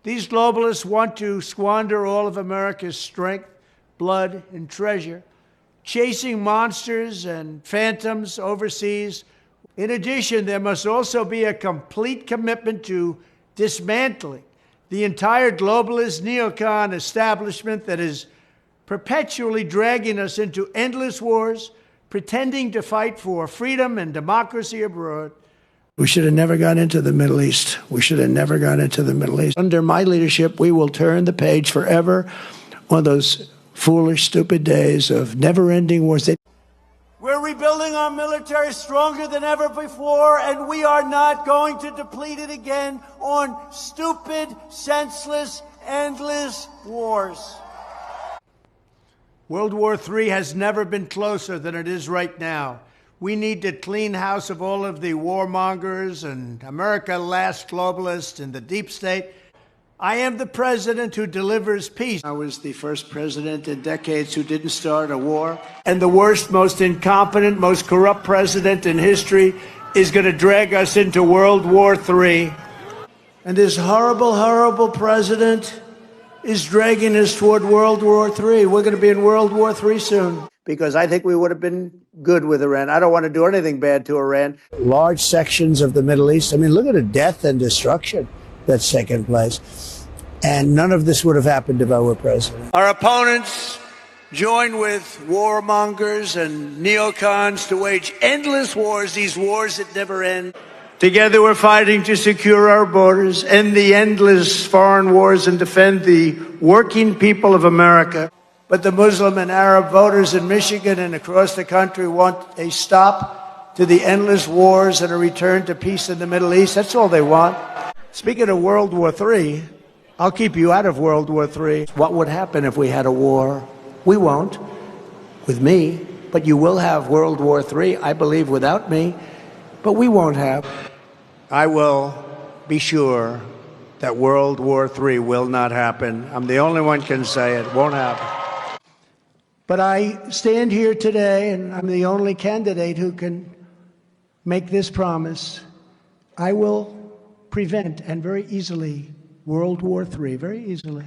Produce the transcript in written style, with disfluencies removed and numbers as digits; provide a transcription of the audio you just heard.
These globalists want to squander all of America's strength, blood, and treasure, chasing monsters and phantoms overseas. In addition, there must also be a complete commitment to dismantling the entire globalist neocon establishment that is perpetually dragging us into endless wars, pretending to fight for freedom and democracy abroad. We should have never gone into the Middle East. We should have never gone into the Middle East. Under my leadership, we will turn the page forever on those foolish, stupid days of never-ending wars. We're rebuilding our military stronger than ever before, and we are not going to deplete it again on stupid, senseless, endless wars. World War III has never been closer than it is right now. We need to clean house of all of the warmongers and America last globalists and the deep state. I am the president who delivers peace. I was the first president in decades who didn't start a war. And the worst, most incompetent, most corrupt president in history is going to drag us into World War III. And this horrible, horrible president is dragging us toward World War III. We're going to be in World War III soon. Because I think we would have been good with Iran. I don't want to do anything bad to Iran. Large sections of the Middle East. I mean, look at the death and destruction that's taken place. And none of this would have happened if I were president. Our opponents join with warmongers and neocons to wage endless wars, these wars that never end. Together we're fighting to secure our borders, end the endless foreign wars, and defend the working people of America. But the Muslim and Arab voters in Michigan and across the country want a stop to the endless wars and a return to peace in the Middle East. That's all they want. Speaking of World War III, I'll keep you out of World War III. What would happen if we had a war? We won't, with me, but you will have World War III, I believe, without me, but we won't have. I will be sure that World War III will not happen. I'm the only one can say it won't happen. But I stand here today, and I'm the only candidate who can make this promise. I will prevent, and very easily, World War III, very easily.